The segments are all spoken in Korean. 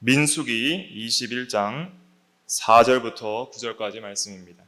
민수기 21장 4절부터 9절까지 말씀입니다.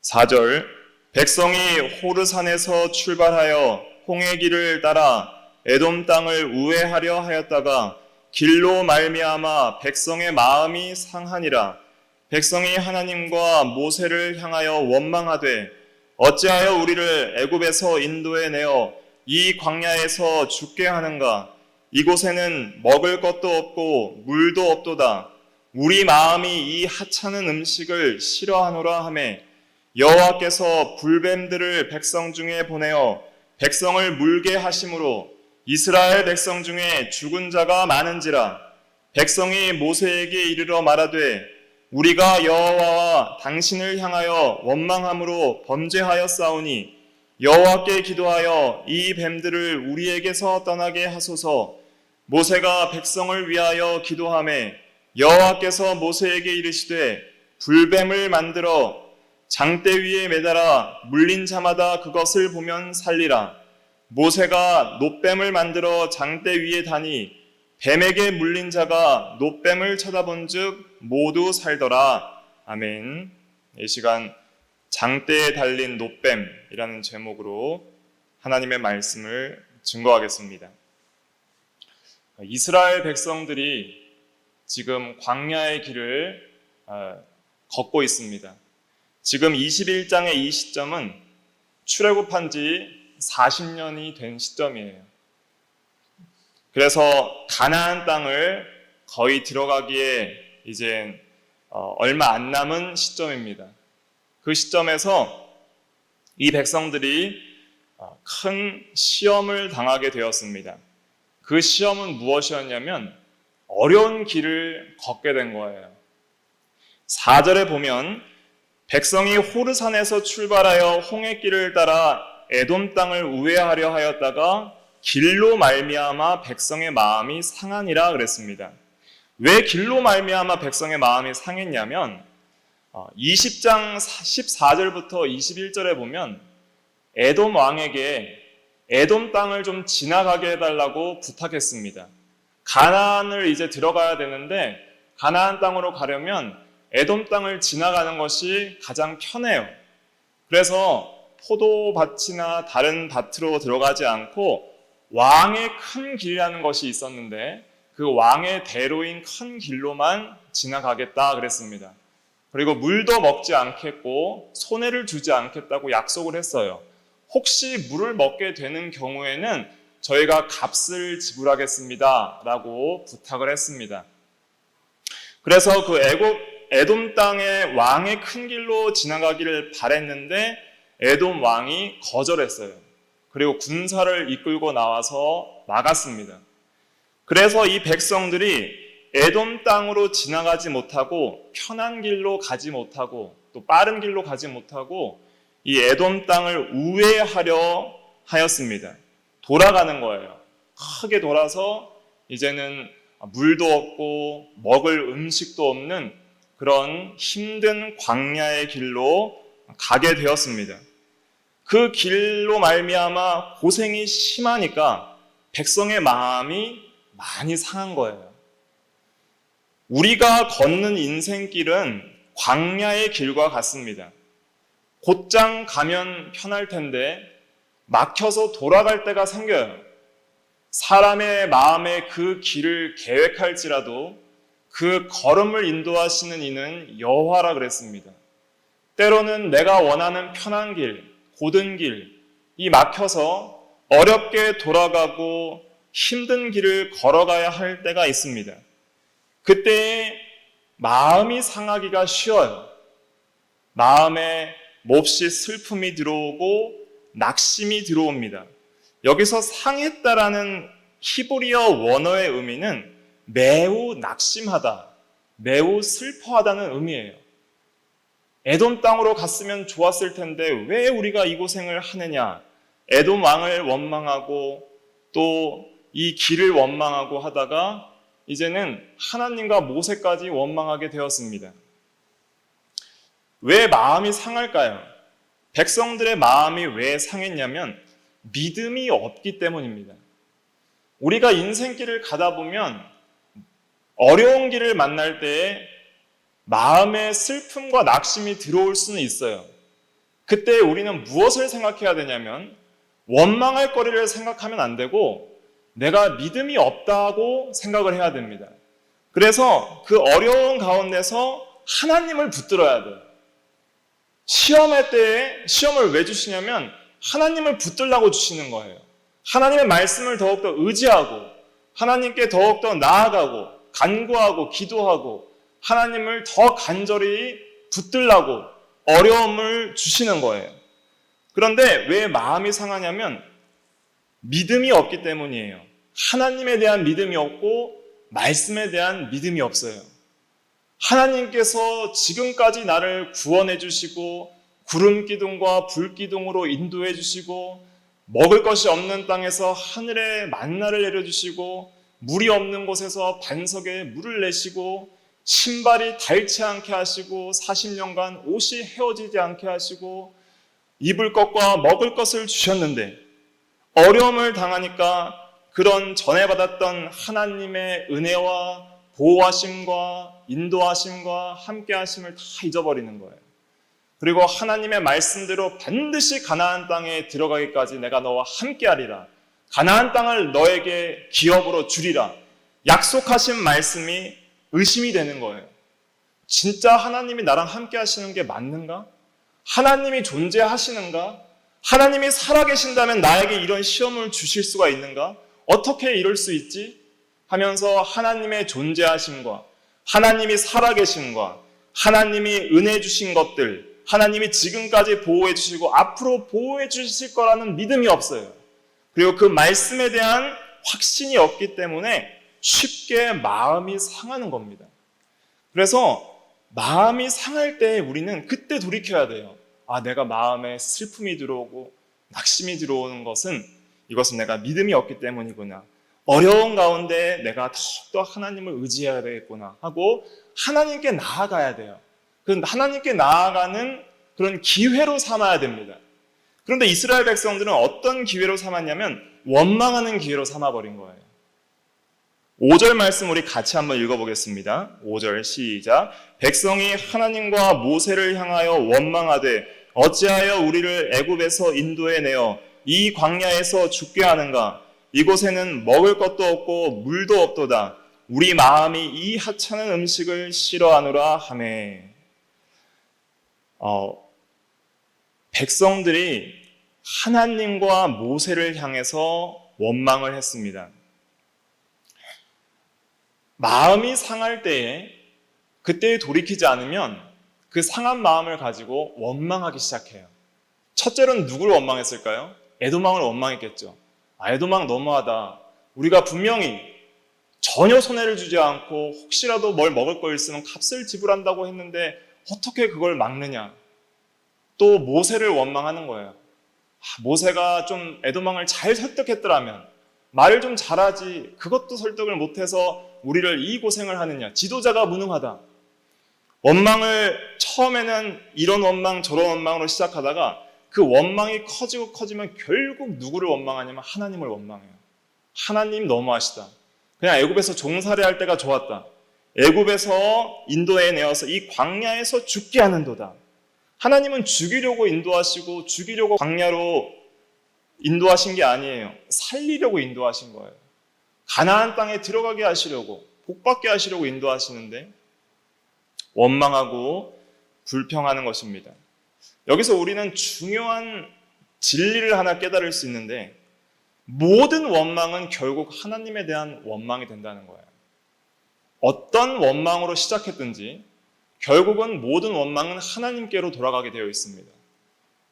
4절, 백성이 호르산에서 출발하여 홍해 길을 따라 에돔 땅을 우회하려 하였다가 길로 말미암아 백성의 마음이 상하니라. 백성이 하나님과 모세를 향하여 원망하되 어찌하여 우리를 애굽에서 인도해 내어 이 광야에서 죽게 하는가? 이곳에는 먹을 것도 없고 물도 없도다. 우리 마음이 이 하찮은 음식을 싫어하노라 하매 여호와께서 불뱀들을 백성 중에 보내어 백성을 물게 하심으로 이스라엘 백성 중에 죽은 자가 많은지라. 백성이 모세에게 이르러 말하되 우리가 여호와와 당신을 향하여 원망함으로 범죄하였사오니 여호와께 기도하여 이 뱀들을 우리에게서 떠나게 하소서. 모세가 백성을 위하여 기도하매 여호와께서 모세에게 이르시되 불뱀을 만들어 장대 위에 매달아 물린 자마다 그것을 보면 살리라. 모세가 놋뱀을 만들어 장대 위에 다니 뱀에게 물린 자가 놋뱀을 쳐다본 즉 모두 살더라. 아멘. 이 시간 장대에 달린 놋뱀이라는 제목으로 하나님의 말씀을 증거하겠습니다. 이스라엘 백성들이 지금 광야의 길을 걷고 있습니다. 지금 21장의 이 시점은 출애굽한 지 40년이 된 시점이에요. 그래서 가나안 땅을 거의 들어가기에 이제 얼마 안 남은 시점입니다. 그 시점에서 이 백성들이 큰 시험을 당하게 되었습니다. 그 시험은 무엇이었냐면 어려운 길을 걷게 된 거예요. 4절에 보면 백성이 호르산에서 출발하여 홍해길을 따라 에돔 땅을 우회하려 하였다가 길로 말미암아 백성의 마음이 상하니라 그랬습니다. 왜 길로 말미암아 백성의 마음이 상했냐면 20장 14절부터 21절에 보면 에돔 왕에게 에돔 땅을 좀 지나가게 해달라고 부탁했습니다. 가나안을 이제 들어가야 되는데 가나안 땅으로 가려면 에돔 땅을 지나가는 것이 가장 편해요. 그래서 포도밭이나 다른 밭으로 들어가지 않고 왕의 큰 길이라는 것이 있었는데 그 왕의 대로인 큰 길로만 지나가겠다 그랬습니다. 그리고 물도 먹지 않겠고 손해를 주지 않겠다고 약속을 했어요. 혹시 물을 먹게 되는 경우에는 저희가 값을 지불하겠습니다 라고 부탁을 했습니다. 그래서 그 에돔 땅의 왕의 큰 길로 지나가기를 바랬는데 에돔 왕이 거절했어요. 그리고 군사를 이끌고 나와서 막았습니다. 그래서 이 백성들이 에돔 땅으로 지나가지 못하고 편한 길로 가지 못하고 또 빠른 길로 가지 못하고 이 에돔 땅을 우회하려 하였습니다. 돌아가는 거예요. 크게 돌아서 이제는 물도 없고 먹을 음식도 없는 그런 힘든 광야의 길로 가게 되었습니다. 그 길로 말미암아 고생이 심하니까 백성의 마음이 많이 상한 거예요. 우리가 걷는 인생길은 광야의 길과 같습니다. 곧장 가면 편할 텐데 막혀서 돌아갈 때가 생겨요. 사람의 마음에 그 길을 계획할지라도 그 걸음을 인도하시는 이는 여호와라 그랬습니다. 때로는 내가 원하는 편한 길, 고든 길, 이 막혀서 어렵게 돌아가고 힘든 길을 걸어가야 할 때가 있습니다. 그때 마음이 상하기가 쉬워요. 마음에 몹시 슬픔이 들어오고 낙심이 들어옵니다. 여기서 상했다라는 히브리어 원어의 의미는 매우 낙심하다, 매우 슬퍼하다는 의미예요. 에돔 땅으로 갔으면 좋았을 텐데 왜 우리가 이 고생을 하느냐? 에돔 왕을 원망하고 또 이 길을 원망하고 하다가 이제는 하나님과 모세까지 원망하게 되었습니다. 왜 마음이 상할까요? 백성들의 마음이 왜 상했냐면 믿음이 없기 때문입니다. 우리가 인생길을 가다 보면 어려운 길을 만날 때에 마음의 슬픔과 낙심이 들어올 수는 있어요. 그때 우리는 무엇을 생각해야 되냐면 원망할 거리를 생각하면 안 되고 내가 믿음이 없다고 생각을 해야 됩니다. 그래서 그 어려운 가운데서 하나님을 붙들어야 돼요. 시험할 때에 시험을 왜 주시냐면 하나님을 붙들라고 주시는 거예요. 하나님의 말씀을 더욱더 의지하고 하나님께 더욱더 나아가고 간구하고 기도하고 하나님을 더 간절히 붙들라고 어려움을 주시는 거예요. 그런데 왜 마음이 상하냐면 믿음이 없기 때문이에요. 하나님에 대한 믿음이 없고 말씀에 대한 믿음이 없어요. 하나님께서 지금까지 나를 구원해 주시고 구름 기둥과 불 기둥으로 인도해 주시고 먹을 것이 없는 땅에서 하늘에 만나를 내려 주시고 물이 없는 곳에서 반석에 물을 내시고 신발이 닳지 않게 하시고 40년간 옷이 헤어지지 않게 하시고 입을 것과 먹을 것을 주셨는데 어려움을 당하니까 그런 전에 받았던 하나님의 은혜와 보호하심과 인도하심과 함께하심을 다 잊어버리는 거예요. 그리고 하나님의 말씀대로 반드시 가나안 땅에 들어가기까지 내가 너와 함께하리라. 가나안 땅을 너에게 기업으로 주리라. 약속하신 말씀이 의심이 되는 거예요. 진짜 하나님이 나랑 함께 하시는 게 맞는가? 하나님이 존재하시는가? 하나님이 살아계신다면 나에게 이런 시험을 주실 수가 있는가? 어떻게 이럴 수 있지? 하면서 하나님의 존재하심과 하나님이 살아계심과 하나님이 은혜 주신 것들, 하나님이 지금까지 보호해 주시고 앞으로 보호해 주실 거라는 믿음이 없어요. 그리고 그 말씀에 대한 확신이 없기 때문에 쉽게 마음이 상하는 겁니다. 그래서 마음이 상할 때 우리는 그때 돌이켜야 돼요. 아, 내가 마음에 슬픔이 들어오고 낙심이 들어오는 것은 이것은 내가 믿음이 없기 때문이구나. 어려운 가운데 내가 더욱더 하나님을 의지해야 되겠구나 하고 하나님께 나아가야 돼요. 그 하나님께 나아가는 그런 기회로 삼아야 됩니다. 그런데 이스라엘 백성들은 어떤 기회로 삼았냐면 원망하는 기회로 삼아버린 거예요. 5절 말씀 우리 같이 한번 읽어보겠습니다. 5절 시작. 백성이 하나님과 모세를 향하여 원망하되 어찌하여 우리를 애굽에서 인도해내어 이 광야에서 죽게 하는가? 이곳에는 먹을 것도 없고 물도 없도다. 우리 마음이 이 하찮은 음식을 싫어하노라 하매. 백성들이 하나님과 모세를 향해서 원망을 했습니다. 마음이 상할 때에 그때에 돌이키지 않으면 그 상한 마음을 가지고 원망하기 시작해요. 첫째로는 누구를 원망했을까요? 에도망을 원망했겠죠. 아, 에도망 너무하다. 우리가 분명히 전혀 손해를 주지 않고 혹시라도 뭘 먹을 거 있으면 값을 지불한다고 했는데 어떻게 그걸 막느냐. 또 모세를 원망하는 거예요. 모세가 좀 에도망을 잘 설득했더라면 말을 좀 잘하지 그것도 설득을 못해서 우리를 이 고생을 하느냐. 지도자가 무능하다. 원망을 처음에는 이런 원망 저런 원망으로 시작하다가 그 원망이 커지고 커지면 결국 누구를 원망하냐면 하나님을 원망해요. 하나님 너무하시다. 그냥 애굽에서 종살이할 때가 좋았다. 애굽에서 인도해 내어서 이 광야에서 죽게 하는도다. 하나님은 죽이려고 인도하시고 죽이려고 광야로 인도하신 게 아니에요. 살리려고 인도하신 거예요. 가나안 땅에 들어가게 하시려고 복받게 하시려고 인도하시는데 원망하고 불평하는 것입니다. 여기서 우리는 중요한 진리를 하나 깨달을 수 있는데 모든 원망은 결국 하나님에 대한 원망이 된다는 거예요. 어떤 원망으로 시작했든지 결국은 모든 원망은 하나님께로 돌아가게 되어 있습니다.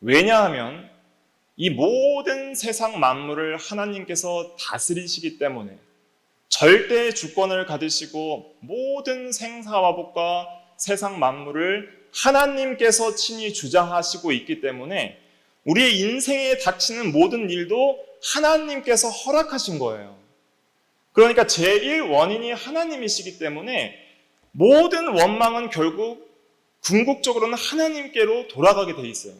왜냐하면 이 모든 세상 만물을 하나님께서 다스리시기 때문에 절대 주권을 가지시고 모든 생사화복과 세상 만물을 하나님께서 친히 주장하시고 있기 때문에 우리의 인생에 닥치는 모든 일도 하나님께서 허락하신 거예요. 그러니까 제일 원인이 하나님이시기 때문에 모든 원망은 결국 궁극적으로는 하나님께로 돌아가게 돼 있어요.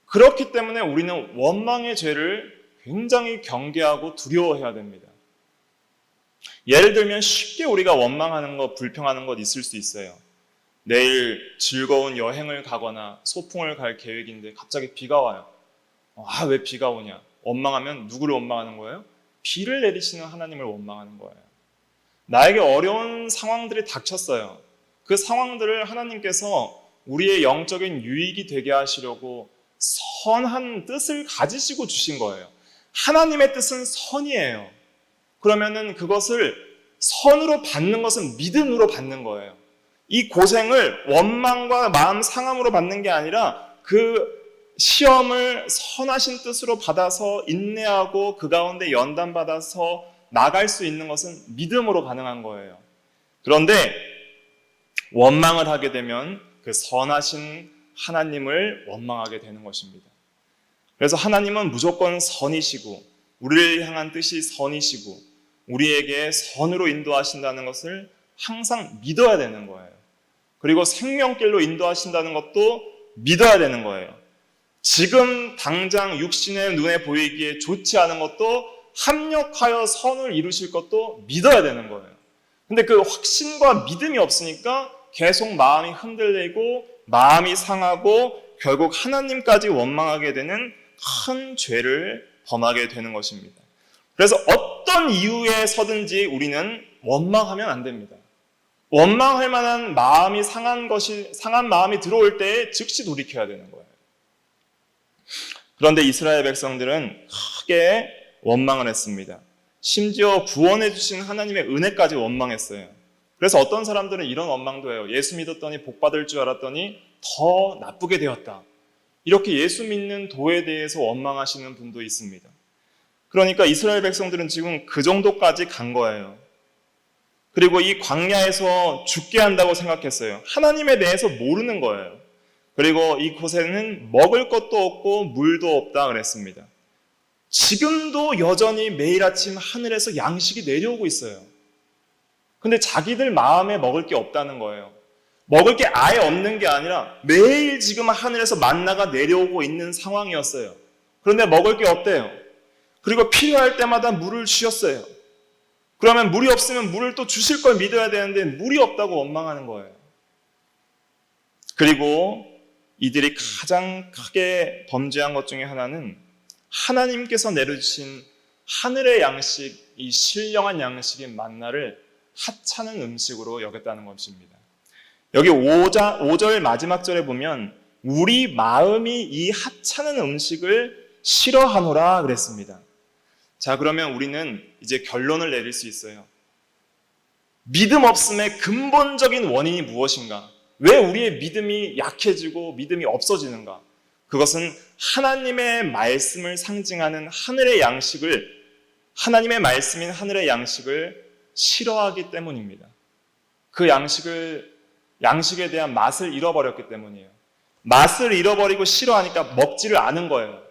그렇기 때문에 우리는 원망의 죄를 굉장히 경계하고 두려워해야 됩니다. 예를 들면 쉽게 우리가 원망하는 것, 불평하는 것 있을 수 있어요. 내일 즐거운 여행을 가거나 소풍을 갈 계획인데 갑자기 비가 와요. 왜 비가 오냐? 원망하면 누구를 원망하는 거예요? 비를 내리시는 하나님을 원망하는 거예요. 나에게 어려운 상황들이 닥쳤어요. 그 상황들을 하나님께서 우리의 영적인 유익이 되게 하시려고 선한 뜻을 가지시고 주신 거예요. 하나님의 뜻은 선이에요. 그러면은 그것을 선으로 받는 것은 믿음으로 받는 거예요. 이 고생을 원망과 마음 상함으로 받는 게 아니라 그 시험을 선하신 뜻으로 받아서 인내하고 그 가운데 연단받아서 나갈 수 있는 것은 믿음으로 가능한 거예요. 그런데 원망을 하게 되면 그 선하신 하나님을 원망하게 되는 것입니다. 그래서 하나님은 무조건 선이시고 우리를 향한 뜻이 선이시고 우리에게 선으로 인도하신다는 것을 항상 믿어야 되는 거예요. 그리고 생명길로 인도하신다는 것도 믿어야 되는 거예요. 지금 당장 육신의 눈에 보이기에 좋지 않은 것도 합력하여 선을 이루실 것도 믿어야 되는 거예요. 근데 그 확신과 믿음이 없으니까 계속 마음이 흔들리고 마음이 상하고 결국 하나님까지 원망하게 되는 큰 죄를 범하게 되는 것입니다. 그래서 어떤 이유에서든지 우리는 원망하면 안 됩니다. 원망할 만한 마음이 상한 마음이 들어올 때에 즉시 돌이켜야 되는 거예요. 그런데 이스라엘 백성들은 크게 원망을 했습니다. 심지어 구원해 주신 하나님의 은혜까지 원망했어요. 그래서 어떤 사람들은 이런 원망도 해요. 예수 믿었더니 복 받을 줄 알았더니 더 나쁘게 되었다. 이렇게 예수 믿는 도에 대해서 원망하시는 분도 있습니다. 그러니까 이스라엘 백성들은 지금 그 정도까지 간 거예요. 그리고 이 광야에서 죽게 한다고 생각했어요. 하나님에 대해서 모르는 거예요. 그리고 이곳에는 먹을 것도 없고 물도 없다 그랬습니다. 지금도 여전히 매일 아침 하늘에서 양식이 내려오고 있어요. 근데 자기들 마음에 먹을 게 없다는 거예요. 먹을 게 아예 없는 게 아니라 매일 지금 하늘에서 만나가 내려오고 있는 상황이었어요. 그런데 먹을 게 없대요. 그리고 필요할 때마다 물을 주셨어요. 그러면 물이 없으면 물을 또 주실 걸 믿어야 되는데 물이 없다고 원망하는 거예요. 그리고 이들이 가장 크게 범죄한 것 중에 하나는 하나님께서 내려주신 하늘의 양식, 이 신령한 양식인 만나를 하찮은 음식으로 여겼다는 것입니다. 여기 5절 마지막 절에 보면 우리 마음이 이 하찮은 음식을 싫어하노라 그랬습니다. 자, 그러면 우리는 이제 결론을 내릴 수 있어요. 믿음 없음의 근본적인 원인이 무엇인가? 왜 우리의 믿음이 약해지고 믿음이 없어지는가? 그것은 하나님의 말씀을 상징하는 하늘의 양식을, 하나님의 말씀인 하늘의 양식을 싫어하기 때문입니다. 그 양식에 대한 맛을 잃어버렸기 때문이에요. 맛을 잃어버리고 싫어하니까 먹지를 않은 거예요.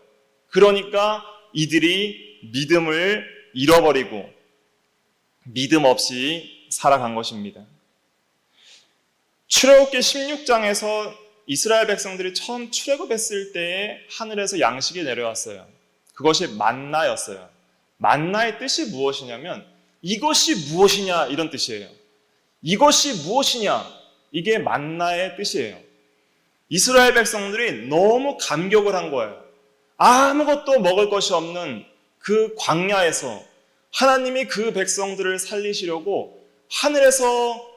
그러니까 이들이 믿음을 잃어버리고 믿음 없이 살아간 것입니다. 출애굽기 16장에서 이스라엘 백성들이 처음 출애굽했을 때에 하늘에서 양식이 내려왔어요. 그것이 만나였어요. 만나의 뜻이 무엇이냐면 이것이 무엇이냐 이런 뜻이에요. 이것이 무엇이냐 이게 만나의 뜻이에요. 이스라엘 백성들이 너무 감격을 한 거예요. 아무것도 먹을 것이 없는 그 광야에서 하나님이 그 백성들을 살리시려고 하늘에서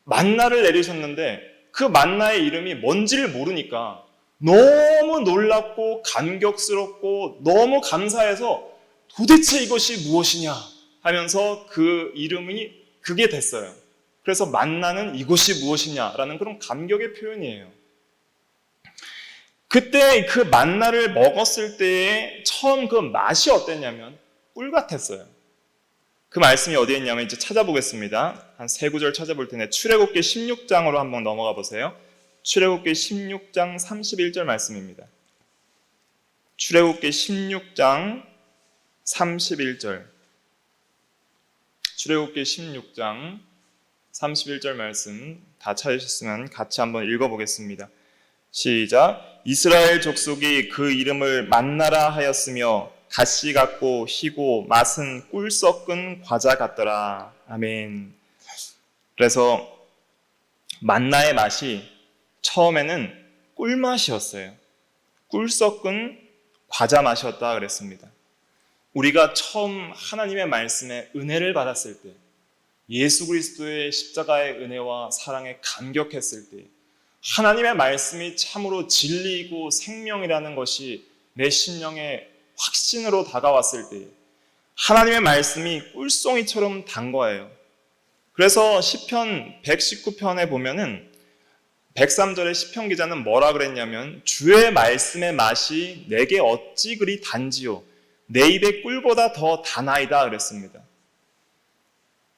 만나를 내리셨는데 그 만나의 이름이 뭔지를 모르니까 너무 놀랍고 감격스럽고 너무 감사해서 도대체 이것이 무엇이냐 하면서 그 이름이 그게 됐어요. 그래서 만나는 이것이 무엇이냐라는 그런 감격의 표현이에요. 그때 그 만나를 먹었을 때의 처음 그 맛이 어땠냐면 꿀 같았어요. 그 말씀이 어디에 있냐면 이제 찾아보겠습니다. 한 세 구절 찾아볼 텐데 출애굽기 16장으로 한번 넘어가 보세요. 출애굽기 16장 31절 말씀입니다. 출애굽기 16장 31절. 출애굽기 16장 31절 말씀 다 찾으셨으면 같이 한번 읽어보겠습니다. 시작. 이스라엘 족속이 그 이름을 만나라 하였으며 가시 같고 희고 맛은 꿀 섞은 과자 같더라. 아멘. 그래서 만나의 맛이 처음에는 꿀맛이었어요. 꿀 섞은 과자 맛이었다 그랬습니다. 우리가 처음 하나님의 말씀에 은혜를 받았을 때, 예수 그리스도의 십자가의 은혜와 사랑에 감격했을 때, 하나님의 말씀이 참으로 진리이고 생명이라는 것이 내 심령에 확신으로 다가왔을 때 하나님의 말씀이 꿀송이처럼 단 거예요. 그래서 시편 119편에 보면은 103절에 시편 기자는 뭐라 그랬냐면 주의 말씀의 맛이 내게 어찌 그리 단지요 내 입의 꿀보다 더 다나이다 그랬습니다.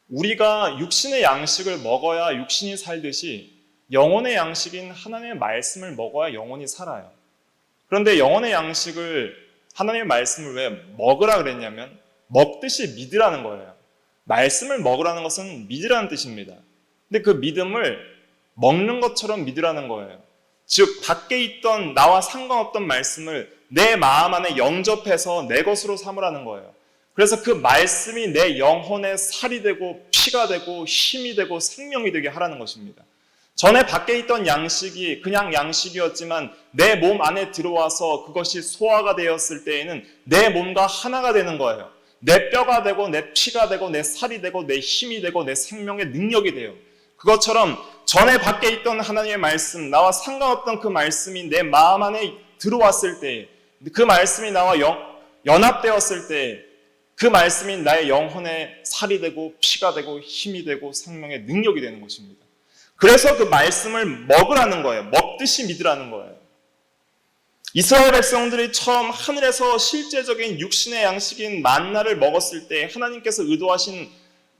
우리가 육신의 양식을 먹어야 육신이 살듯이 영혼의 양식인 하나님의 말씀을 먹어야 영혼이 살아요. 그런데 영혼의 양식을 하나님의 말씀을 왜 먹으라 그랬냐면 먹듯이 믿으라는 거예요. 말씀을 먹으라는 것은 믿으라는 뜻입니다. 근데 그 믿음을 먹는 것처럼 믿으라는 거예요. 즉 밖에 있던 나와 상관없던 말씀을 내 마음 안에 영접해서 내 것으로 삼으라는 거예요. 그래서 그 말씀이 내 영혼의 살이 되고 피가 되고 힘이 되고 생명이 되게 하라는 것입니다. 전에 밖에 있던 양식이 그냥 양식이었지만 내 몸 안에 들어와서 그것이 소화가 되었을 때에는 내 몸과 하나가 되는 거예요. 내 뼈가 되고 내 피가 되고 내 살이 되고 내 힘이 되고 내 생명의 능력이 돼요. 그것처럼 전에 밖에 있던 하나님의 말씀, 나와 상관없던 그 말씀이 내 마음 안에 들어왔을 때, 그 말씀이 나와 연합되었을 때 그 말씀이 나의 영혼의 살이 되고 피가 되고 힘이 되고 생명의 능력이 되는 것입니다. 그래서 그 말씀을 먹으라는 거예요. 먹듯이 믿으라는 거예요. 이스라엘 백성들이 처음 하늘에서 실제적인 육신의 양식인 만나를 먹었을 때 하나님께서 의도하신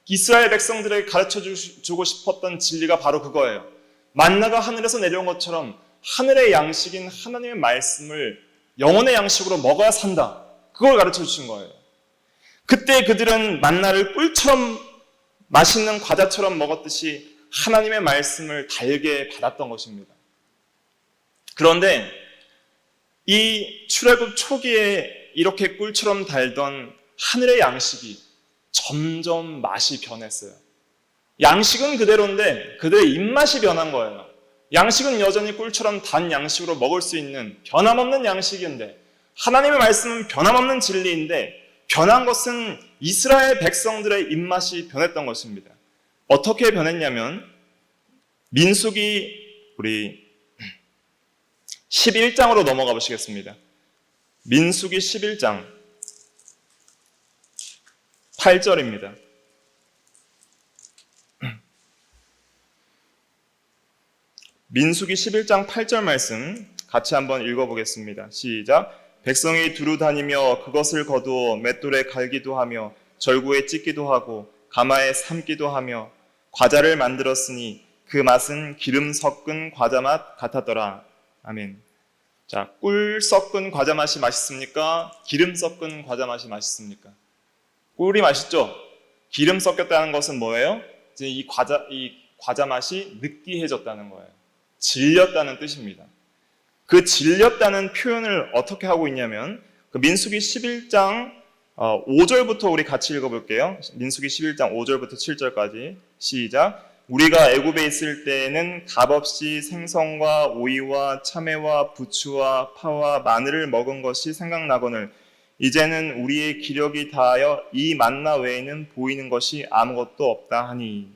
이스라엘 백성들에게 가르쳐주고 싶었던 진리가 바로 그거예요. 만나가 하늘에서 내려온 것처럼 하늘의 양식인 하나님의 말씀을 영혼의 양식으로 먹어야 산다. 그걸 가르쳐주신 거예요. 그때 그들은 만나를 꿀처럼 맛있는 과자처럼 먹었듯이 하나님의 말씀을 달게 받았던 것입니다. 그런데 이 출애굽 초기에 이렇게 꿀처럼 달던 하늘의 양식이 점점 맛이 변했어요. 양식은 그대로인데 그들의 입맛이 변한 거예요. 양식은 여전히 꿀처럼 단 양식으로 먹을 수 있는 변함없는 양식인데 하나님의 말씀은 변함없는 진리인데 변한 것은 이스라엘 백성들의 입맛이 변했던 것입니다. 어떻게 변했냐면 민수기 우리 11장으로 넘어가 보시겠습니다. 민수기 11장 8절입니다. 민수기 11장 8절 말씀 같이 한번 읽어보겠습니다. 시작. 백성이 두루 다니며 그것을 거두어 맷돌에 갈기도 하며 절구에 찢기도 하고 가마에 삶기도 하며 과자를 만들었으니 그 맛은 기름 섞은 과자 맛 같았더라. 아멘. 자, 꿀 섞은 과자 맛이 맛있습니까? 기름 섞은 과자 맛이 맛있습니까? 꿀이 맛있죠? 기름 섞였다는 것은 뭐예요? 이제 이 과자 맛이 느끼해졌다는 거예요. 질렸다는 뜻입니다. 그 질렸다는 표현을 어떻게 하고 있냐면 그 민수기 11장 5절부터 우리 같이 읽어볼게요. 민수기 11장 5절부터 7절까지 시작. 우리가 애굽에 있을 때에는 값없이 생선과 오이와 참외와 부추와 파와 마늘을 먹은 것이 생각나거늘 이제는 우리의 기력이 다하여 이 만나 외에는 보이는 것이 아무것도 없다 하니.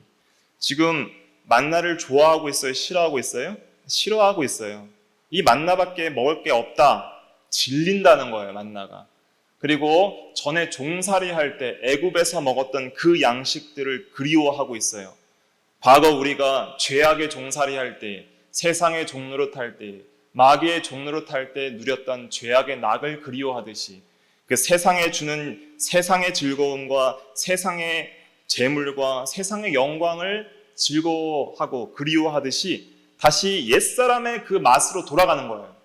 지금 만나를 좋아하고 있어요? 싫어하고 있어요? 싫어하고 있어요. 이 만나밖에 먹을 게 없다. 질린다는 거예요, 만나가. 그리고 전에 종살이 할 때 애굽에서 먹었던 그 양식들을 그리워하고 있어요. 과거 우리가 죄악의 종살이 할 때, 세상의 종노릇 할 때, 마귀의 종노릇 할 때 누렸던 죄악의 낙을 그리워하듯이 그 세상에 주는 세상의 즐거움과 세상의 재물과 세상의 영광을 즐거워하고 그리워하듯이 다시 옛사람의 그 맛으로 돌아가는 거예요.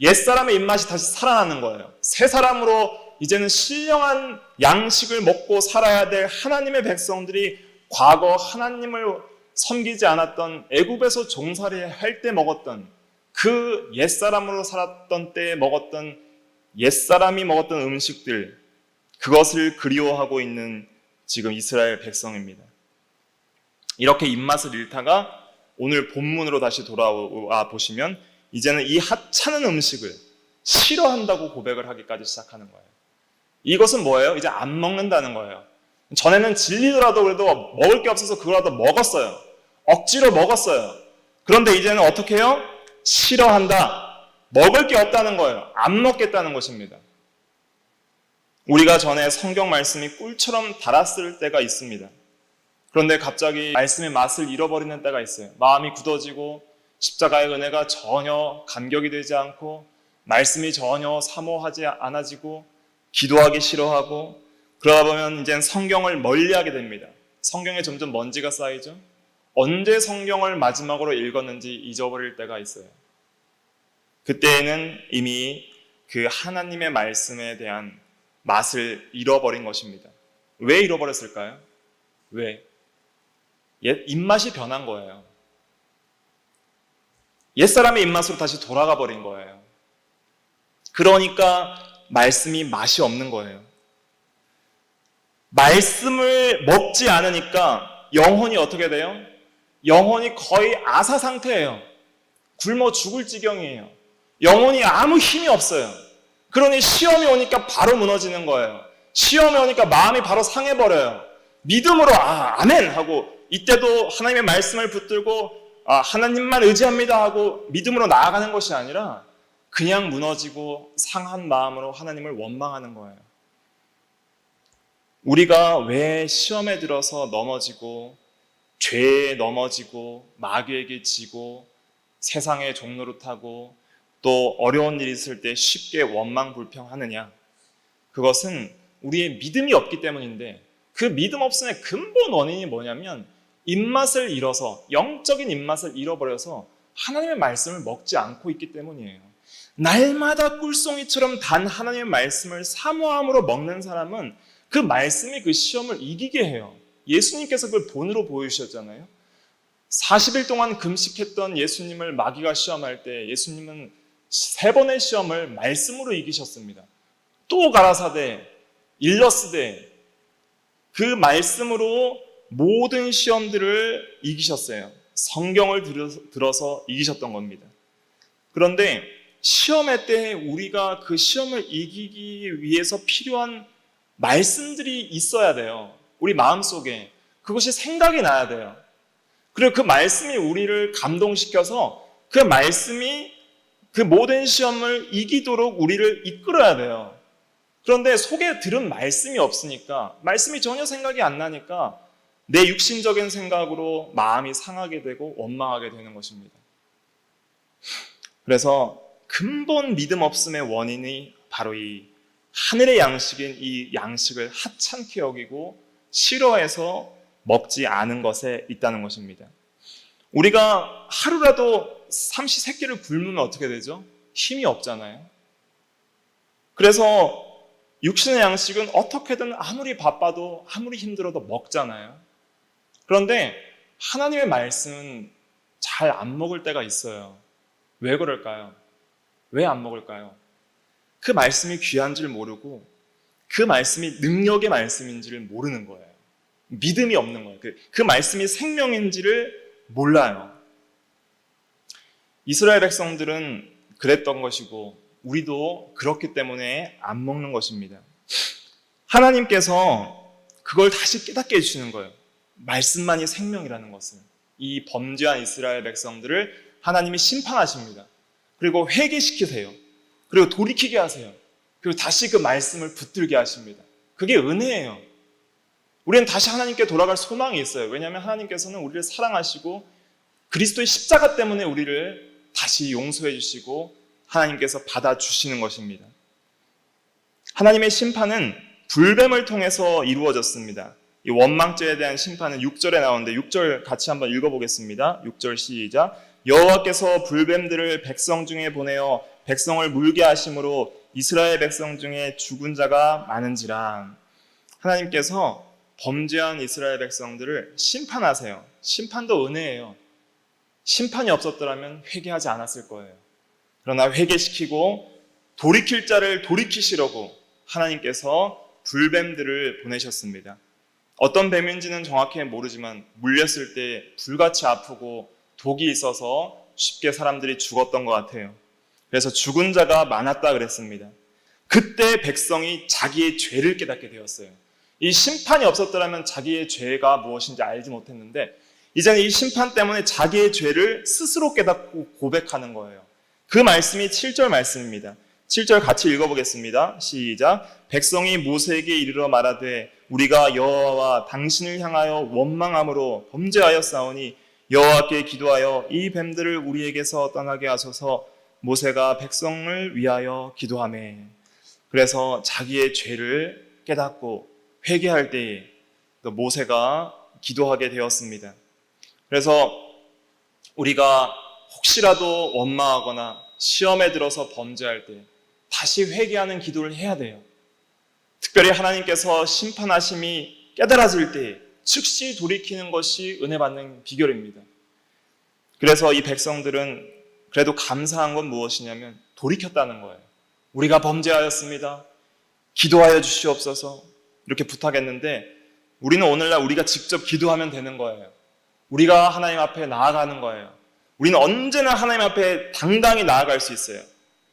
옛사람의 입맛이 다시 살아나는 거예요. 새 사람으로 이제는 신령한 양식을 먹고 살아야 될 하나님의 백성들이 과거 하나님을 섬기지 않았던 애굽에서 종살이 할 때 먹었던 그 옛사람으로 살았던 때에 먹었던 옛사람이 먹었던 음식들, 그것을 그리워하고 있는 지금 이스라엘 백성입니다. 이렇게 입맛을 잃다가 오늘 본문으로 다시 돌아와 보시면 이제는 이 하찮은 음식을 싫어한다고 고백을 하기까지 시작하는 거예요. 이것은 뭐예요? 이제 안 먹는다는 거예요. 전에는 질리더라도 그래도 먹을 게 없어서 그거라도 먹었어요. 억지로 먹었어요. 그런데 이제는 어떻게 해요? 싫어한다. 먹을 게 없다는 거예요. 안 먹겠다는 것입니다. 우리가 전에 성경 말씀이 꿀처럼 달았을 때가 있습니다. 그런데 갑자기 말씀의 맛을 잃어버리는 때가 있어요. 마음이 굳어지고 십자가의 은혜가 전혀 감격이 되지 않고 말씀이 전혀 사모하지 않아지고 기도하기 싫어하고 그러다 보면 이제는 성경을 멀리하게 됩니다. 성경에 점점 먼지가 쌓이죠. 언제 성경을 마지막으로 읽었는지 잊어버릴 때가 있어요. 그때에는 이미 그 하나님의 말씀에 대한 맛을 잃어버린 것입니다. 왜 잃어버렸을까요? 왜? 입맛이 변한 거예요. 옛사람의 입맛으로 다시 돌아가 버린 거예요. 그러니까 말씀이 맛이 없는 거예요. 말씀을 먹지 않으니까 영혼이 어떻게 돼요? 영혼이 거의 아사 상태예요. 굶어 죽을 지경이에요. 영혼이 아무 힘이 없어요. 그러니 시험이 오니까 바로 무너지는 거예요. 시험이 오니까 마음이 바로 상해버려요. 믿음으로 아멘 하고 이때도 하나님의 말씀을 붙들고 하나님만 의지합니다 하고 믿음으로 나아가는 것이 아니라 그냥 무너지고 상한 마음으로 하나님을 원망하는 거예요. 우리가 왜 시험에 들어서 넘어지고 죄에 넘어지고 마귀에게 지고 세상의 종로를 타고 또 어려운 일이 있을 때 쉽게 원망불평하느냐? 그것은 우리의 믿음이 없기 때문인데 그 믿음 없음의 근본 원인이 뭐냐면 입맛을 잃어서 영적인 입맛을 잃어버려서 하나님의 말씀을 먹지 않고 있기 때문이에요. 날마다 꿀송이처럼 단 하나님의 말씀을 사모함으로 먹는 사람은 그 말씀이 그 시험을 이기게 해요. 예수님께서 그걸 본으로 보여주셨잖아요. 40일 동안 금식했던 예수님을 마귀가 시험할 때 예수님은 3번의 시험을 말씀으로 이기셨습니다. 또 가라사대, 일러스되 그 말씀으로 모든 시험들을 이기셨어요. 성경을 들어서 이기셨던 겁니다. 그런데 시험의 때 우리가 그 시험을 이기기 위해서 필요한 말씀들이 있어야 돼요. 우리 마음속에 그것이 생각이 나야 돼요. 그리고 그 말씀이 우리를 감동시켜서 그 말씀이 그 모든 시험을 이기도록 우리를 이끌어야 돼요. 그런데 속에 들은 말씀이 없으니까 말씀이 전혀 생각이 안 나니까 내 육신적인 생각으로 마음이 상하게 되고 원망하게 되는 것입니다. 그래서 근본 믿음 없음의 원인이 바로 이 하늘의 양식인 이 양식을 하찮게 여기고 싫어해서 먹지 않은 것에 있다는 것입니다. 우리가 하루라도 삼시세끼를 굶으면 어떻게 되죠? 힘이 없잖아요. 그래서 육신의 양식은 어떻게든 아무리 바빠도 아무리 힘들어도 먹잖아요. 그런데 하나님의 말씀은 잘 안 먹을 때가 있어요. 왜 그럴까요? 왜 안 먹을까요? 그 말씀이 귀한 줄 모르고 그 말씀이 능력의 말씀인지를 모르는 거예요. 믿음이 없는 거예요. 그 말씀이 생명인지를 몰라요. 이스라엘 백성들은 그랬던 것이고 우리도 그렇기 때문에 안 먹는 것입니다. 하나님께서 그걸 다시 깨닫게 해주시는 거예요. 말씀만이 생명이라는 것을. 이 범죄한 이스라엘 백성들을 하나님이 심판하십니다. 그리고 회개시키세요. 그리고 돌이키게 하세요. 그리고 다시 그 말씀을 붙들게 하십니다. 그게 은혜예요. 우리는 다시 하나님께 돌아갈 소망이 있어요. 왜냐하면 하나님께서는 우리를 사랑하시고 그리스도의 십자가 때문에 우리를 다시 용서해 주시고 하나님께서 받아주시는 것입니다. 하나님의 심판은 불뱀을 통해서 이루어졌습니다. 이 원망죄에 대한 심판은 6절에 나오는데 6절 같이 한번 읽어보겠습니다. 6절 시작. 여호와께서 불뱀들을 백성 중에 보내어 백성을 물게 하심으로 이스라엘 백성 중에 죽은 자가 많은지라. 하나님께서 범죄한 이스라엘 백성들을 심판하세요. 심판도 은혜예요. 심판이 없었더라면 회개하지 않았을 거예요. 그러나 회개시키고 돌이킬 자를 돌이키시려고 하나님께서 불뱀들을 보내셨습니다. 어떤 뱀인지는 정확히 모르지만 물렸을 때 불같이 아프고 독이 있어서 쉽게 사람들이 죽었던 것 같아요. 그래서 죽은 자가 많았다 그랬습니다. 그때 백성이 자기의 죄를 깨닫게 되었어요. 이 심판이 없었더라면 자기의 죄가 무엇인지 알지 못했는데 이제는 이 심판 때문에 자기의 죄를 스스로 깨닫고 고백하는 거예요. 그 말씀이 7절 말씀입니다. 7절 같이 읽어보겠습니다. 시작. 백성이 모세에게 이르러 말하되 우리가 여호와와 당신을 향하여 원망함으로 범죄하였사오니 여호와께 기도하여 이 뱀들을 우리에게서 떠나게 하소서. 모세가 백성을 위하여 기도하매. 그래서 자기의 죄를 깨닫고 회개할 때에 모세가 기도하게 되었습니다. 그래서 우리가 혹시라도 원망하거나 시험에 들어서 범죄할 때 다시 회개하는 기도를 해야 돼요. 특별히 하나님께서 심판하심이 깨달아질 때 즉시 돌이키는 것이 은혜 받는 비결입니다. 그래서 이 백성들은 그래도 감사한 건 무엇이냐면 돌이켰다는 거예요. 우리가 범죄하였습니다. 기도하여 주시옵소서. 이렇게 부탁했는데 우리는 오늘날 우리가 직접 기도하면 되는 거예요. 우리가 하나님 앞에 나아가는 거예요. 우리는 언제나 하나님 앞에 당당히 나아갈 수 있어요.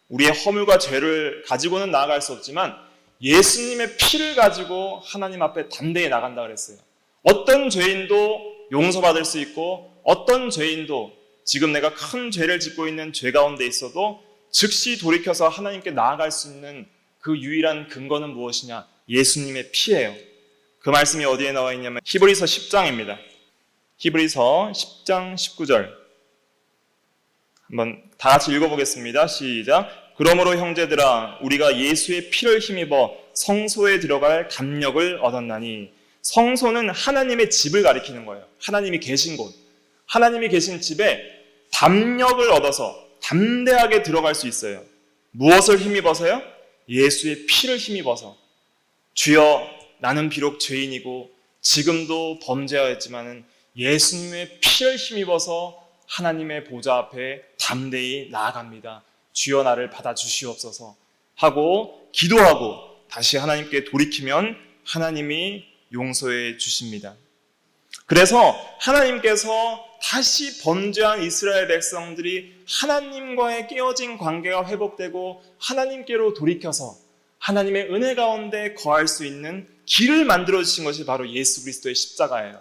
우리의 허물과 죄를 가지고는 나아갈 수 없지만 예수님의 피를 가지고 하나님 앞에 담대히 나간다 그랬어요. 어떤 죄인도 용서받을 수 있고 어떤 죄인도 지금 내가 큰 죄를 짓고 있는 죄 가운데 있어도 즉시 돌이켜서 하나님께 나아갈 수 있는 그 유일한 근거는 무엇이냐? 예수님의 피예요. 그 말씀이 어디에 나와 있냐면 히브리서 10장입니다. 히브리서 10장 19절 한번 다 같이 읽어보겠습니다. 시작. 그러므로 형제들아 우리가 예수의 피를 힘입어 성소에 들어갈 담력을 얻었나니. 성소는 하나님의 집을 가리키는 거예요. 하나님이 계신 곳, 하나님이 계신 집에 담력을 얻어서 담대하게 들어갈 수 있어요. 무엇을 힘입어서요? 예수의 피를 힘입어서. 주여 나는 비록 죄인이고 지금도 범죄하였지만 예수님의 피를 힘입어서 하나님의 보좌 앞에 담대히 나아갑니다. 주여 나를 받아주시옵소서 하고 기도하고 다시 하나님께 돌이키면 하나님이 용서해 주십니다. 그래서 하나님께서 다시 범죄한 이스라엘 백성들이 하나님과의 깨어진 관계가 회복되고 하나님께로 돌이켜서 하나님의 은혜 가운데 거할 수 있는 길을 만들어주신 것이 바로 예수 그리스도의 십자가예요.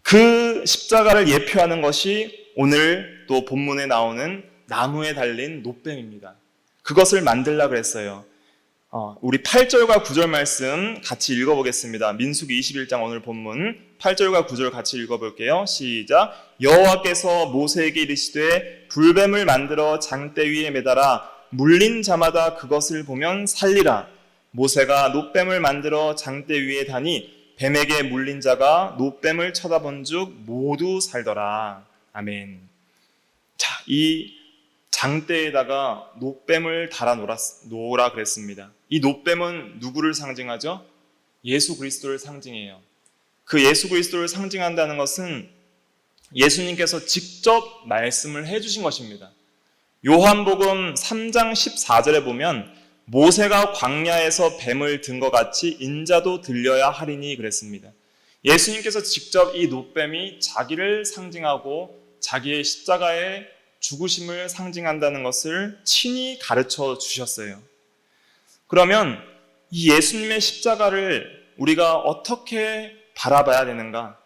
그 십자가를 예표하는 것이 오늘 또 본문에 나오는 나무에 달린 놋뱀입니다. 그것을 만들려고 했어요. 우리 8절과 9절 말씀 같이 읽어보겠습니다. 민수기 21장 오늘 본문 8절과 9절 같이 읽어볼게요. 시작. 여호와께서 모세에게 이르시되 불뱀을 만들어 장대 위에 매달아 물린 자마다 그것을 보면 살리라. 모세가 놋뱀을 만들어 장대 위에 다니 뱀에게 물린 자가 놋뱀을 쳐다본 즉 모두 살더라. 아멘. 자, 이 장대에다가 놋뱀을 달아 놓으라 그랬습니다. 이 놋뱀은 누구를 상징하죠? 예수 그리스도를 상징해요. 그 예수 그리스도를 상징한다는 것은 예수님께서 직접 말씀을 해주신 것입니다. 요한복음 3장 14절에 보면 모세가 광야에서 뱀을 든 것 같이 인자도 들려야 하리니 그랬습니다. 예수님께서 직접 이 놋뱀이 자기를 상징하고 자기의 십자가의 죽으심을 상징한다는 것을 친히 가르쳐 주셨어요. 그러면 이 예수님의 십자가를 우리가 어떻게 바라봐야 되는가?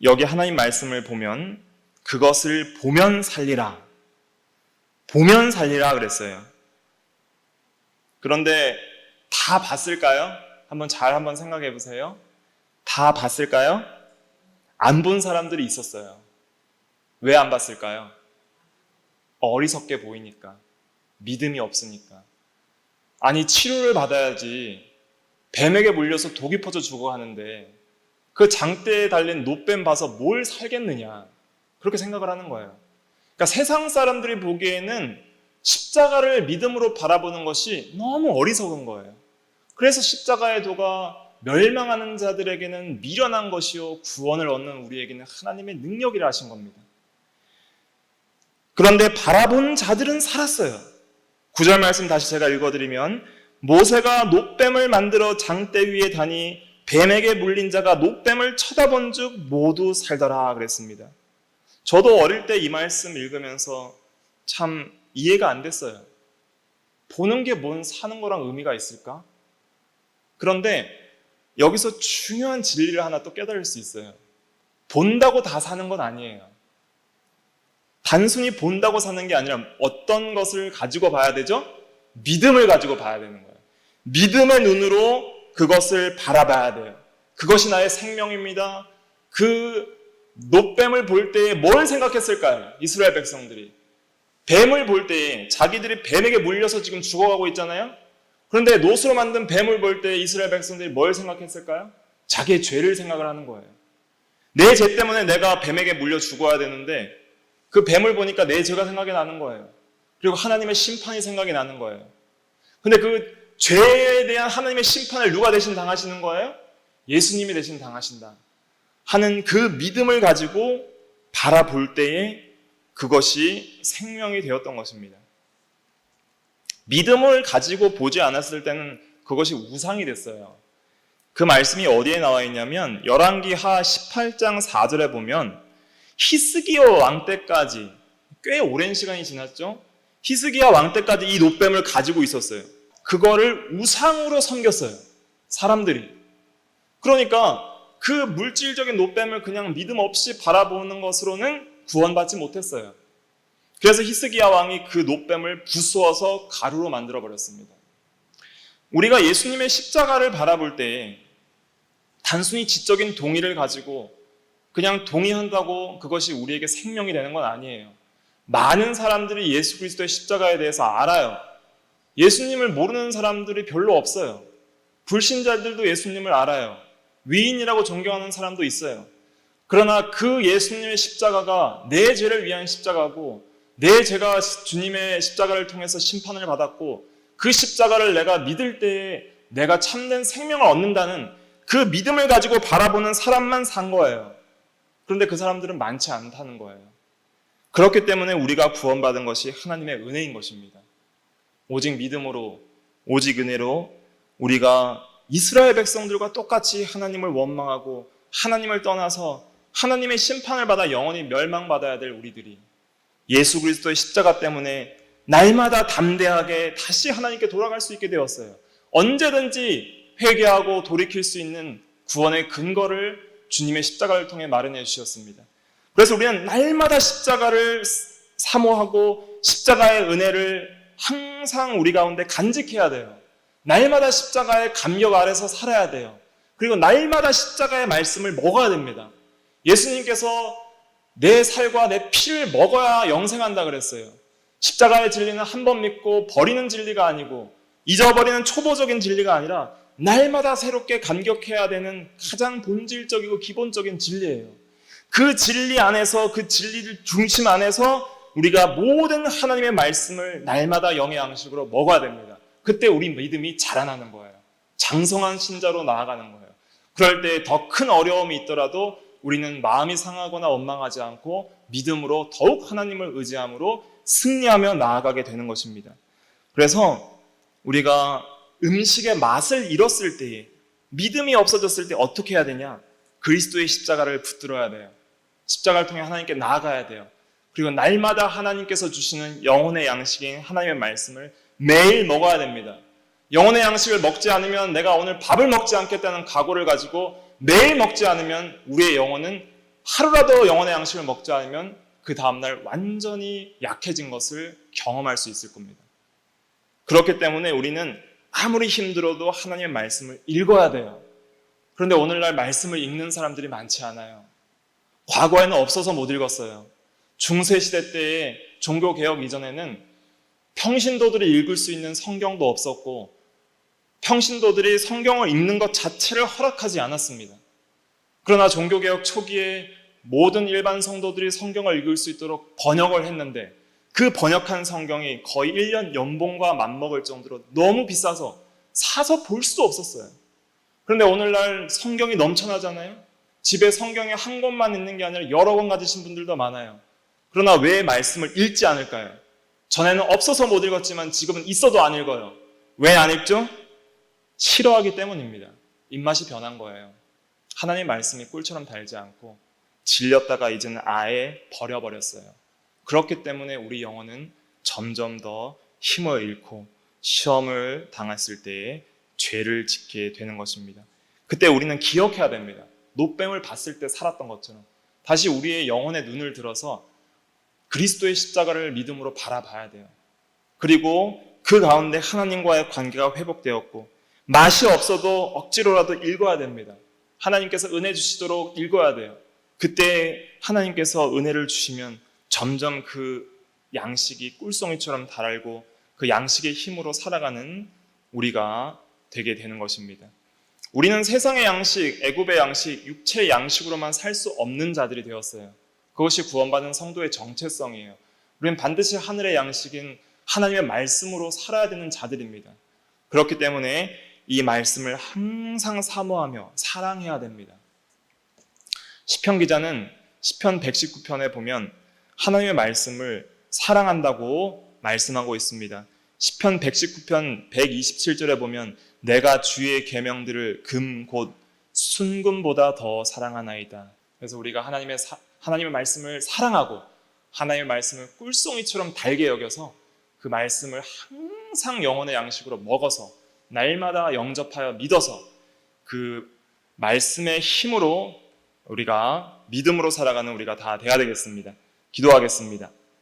여기 하나님 말씀을 보면 그것을 보면 살리라. 보면 살리라 그랬어요. 그런데 다 봤을까요? 한번 생각해 보세요. 다 봤을까요? 안 본 사람들이 있었어요. 왜 안 봤을까요? 어리석게 보이니까. 믿음이 없으니까. 아니 치료를 받아야지 뱀에게 물려서 독이 퍼져 죽어 하는데 그 장대에 달린 놋뱀 봐서 뭘 살겠느냐 그렇게 생각을 하는 거예요. 그러니까 세상 사람들이 보기에는 십자가를 믿음으로 바라보는 것이 너무 어리석은 거예요. 그래서 십자가의 도가 멸망하는 자들에게는 미련한 것이요 구원을 얻는 우리에게는 하나님의 능력이라 하신 겁니다. 그런데 바라본 자들은 살았어요. 9절 말씀 다시 제가 읽어드리면 모세가 놋뱀을 만들어 장대 위에 다니 뱀에게 물린 자가 놋뱀을 쳐다본 즉 모두 살더라 그랬습니다. 저도 어릴 때 이 말씀 읽으면서 참 이해가 안 됐어요. 보는 게 뭔 사는 거랑 의미가 있을까? 그런데 여기서 중요한 진리를 하나 또 깨달을 수 있어요. 본다고 다 사는 건 아니에요. 단순히 본다고 사는 게 아니라 어떤 것을 가지고 봐야 되죠? 믿음을 가지고 봐야 되는 거예요. 믿음의 눈으로 그것을 바라봐야 돼요. 그것이 나의 생명입니다. 그 놋뱀을 볼 때에 뭘 생각했을까요? 이스라엘 백성들이. 뱀을 볼 때에 자기들이 뱀에게 물려서 지금 죽어가고 있잖아요. 그런데 놋으로 만든 뱀을 볼 때 이스라엘 백성들이 뭘 생각했을까요? 자기의 죄를 생각을 하는 거예요. 내 죄 때문에 내가 뱀에게 물려 죽어야 되는데 그 뱀을 보니까 내 죄가 생각이 나는 거예요. 그리고 하나님의 심판이 생각이 나는 거예요. 근데 그 죄에 대한 하나님의 심판을 누가 대신 당하시는 거예요? 예수님이 대신 당하신다 하는 그 믿음을 가지고 바라볼 때에 그것이 생명이 되었던 것입니다. 믿음을 가지고 보지 않았을 때는 그것이 우상이 됐어요. 그 말씀이 어디에 나와 있냐면 열왕기하 18장 4절에 보면 히스기야 왕 때까지 꽤 오랜 시간이 지났죠. 히스기야 왕 때까지 이 놋뱀을 가지고 있었어요. 그거를 우상으로 섬겼어요. 사람들이. 그러니까 그 물질적인 놋뱀을 그냥 믿음 없이 바라보는 것으로는 구원받지 못했어요. 그래서 히스기야 왕이 그 놋뱀을 부수어서 가루로 만들어버렸습니다. 우리가 예수님의 십자가를 바라볼 때 단순히 지적인 동의를 가지고 그냥 동의한다고 그것이 우리에게 생명이 되는 건 아니에요. 많은 사람들이 예수 그리스도의 십자가에 대해서 알아요. 예수님을 모르는 사람들이 별로 없어요. 불신자들도 예수님을 알아요. 위인이라고 존경하는 사람도 있어요. 그러나 그 예수님의 십자가가 내 죄를 위한 십자가고 내 죄가 주님의 십자가를 통해서 심판을 받았고 그 십자가를 내가 믿을 때에 내가 참된 생명을 얻는다는 그 믿음을 가지고 바라보는 사람만 산 거예요. 그런데 그 사람들은 많지 않다는 거예요. 그렇기 때문에 우리가 구원받은 것이 하나님의 은혜인 것입니다. 오직 믿음으로, 오직 은혜로 우리가 이스라엘 백성들과 똑같이 하나님을 원망하고 하나님을 떠나서 하나님의 심판을 받아 영원히 멸망받아야 될 우리들이 예수 그리스도의 십자가 때문에 날마다 담대하게 다시 하나님께 돌아갈 수 있게 되었어요. 언제든지 회개하고 돌이킬 수 있는 구원의 근거를 주님의 십자가를 통해 마련해 주셨습니다. 그래서 우리는 날마다 십자가를 사모하고 십자가의 은혜를 항상 우리 가운데 간직해야 돼요. 날마다 십자가의 감격 아래서 살아야 돼요. 그리고 날마다 십자가의 말씀을 먹어야 됩니다. 예수님께서 내 살과 내 피를 먹어야 영생한다 그랬어요. 십자가의 진리는 한 번 믿고 버리는 진리가 아니고 잊어버리는 초보적인 진리가 아니라 날마다 새롭게 감격해야 되는 가장 본질적이고 기본적인 진리예요. 그 진리 안에서 그 진리를 중심 안에서 우리가 모든 하나님의 말씀을 날마다 영의 양식으로 먹어야 됩니다. 그때 우리 믿음이 자라나는 거예요. 장성한 신자로 나아가는 거예요. 그럴 때 더 큰 어려움이 있더라도 우리는 마음이 상하거나 원망하지 않고 믿음으로 더욱 하나님을 의지함으로 승리하며 나아가게 되는 것입니다. 그래서 우리가 음식의 맛을 잃었을 때에 믿음이 없어졌을 때 어떻게 해야 되냐? 그리스도의 십자가를 붙들어야 돼요. 십자가를 통해 하나님께 나아가야 돼요. 그리고 날마다 하나님께서 주시는 영혼의 양식인 하나님의 말씀을 매일 먹어야 됩니다. 영혼의 양식을 먹지 않으면 내가 오늘 밥을 먹지 않겠다는 각오를 가지고 매일 먹지 않으면 우리의 영혼은 하루라도 영혼의 양식을 먹지 않으면 그 다음날 완전히 약해진 것을 경험할 수 있을 겁니다. 그렇기 때문에 우리는 아무리 힘들어도 하나님의 말씀을 읽어야 돼요. 그런데 오늘날 말씀을 읽는 사람들이 많지 않아요. 과거에는 없어서 못 읽었어요. 중세시대 때에 종교개혁 이전에는 평신도들이 읽을 수 있는 성경도 없었고 평신도들이 성경을 읽는 것 자체를 허락하지 않았습니다. 그러나 종교개혁 초기에 모든 일반 성도들이 성경을 읽을 수 있도록 번역을 했는데 그 번역한 성경이 거의 1년 연봉과 맞먹을 정도로 너무 비싸서 사서 볼 수도 없었어요. 그런데 오늘날 성경이 넘쳐나잖아요. 집에 성경이 한 권만 있는 게 아니라 여러 권 가지신 분들도 많아요. 그러나 왜 말씀을 읽지 않을까요? 전에는 없어서 못 읽었지만 지금은 있어도 안 읽어요. 왜 안 읽죠? 싫어하기 때문입니다. 입맛이 변한 거예요. 하나님 말씀이 꿀처럼 달지 않고 질렸다가 이제는 아예 버려버렸어요. 그렇기 때문에 우리 영혼은 점점 더 힘을 잃고 시험을 당했을 때에 죄를 짓게 되는 것입니다. 그때 우리는 기억해야 됩니다. 노뱀을 봤을 때 살았던 것처럼 다시 우리의 영혼의 눈을 들어서 그리스도의 십자가를 믿음으로 바라봐야 돼요. 그리고 그 가운데 하나님과의 관계가 회복되었고 맛이 없어도 억지로라도 읽어야 됩니다. 하나님께서 은혜 주시도록 읽어야 돼요. 그때 하나님께서 은혜를 주시면 점점 그 양식이 꿀송이처럼 달고 그 양식의 힘으로 살아가는 우리가 되게 되는 것입니다. 우리는 세상의 양식, 애굽의 양식, 육체의 양식으로만 살 수 없는 자들이 되었어요. 그것이 구원받은 성도의 정체성이에요. 우리는 반드시 하늘의 양식인 하나님의 말씀으로 살아야 되는 자들입니다. 그렇기 때문에 이 말씀을 항상 사모하며 사랑해야 됩니다. 시편 기자는 시편 119편에 보면 하나님의 말씀을 사랑한다고 말씀하고 있습니다. 시편 119편 127절에 보면 내가 주의 계명들을 금 곧 순금보다 더 사랑하나이다. 그래서 우리가 하나님의 말씀을 사랑하고 하나님의 말씀을 꿀송이처럼 달게 여겨서 그 말씀을 항상 영혼의 양식으로 먹어서 날마다 영접하여 믿어서 그 말씀의 힘으로 우리가 믿음으로 살아가는 우리가 다 되어야 되겠습니다. 기도하겠습니다.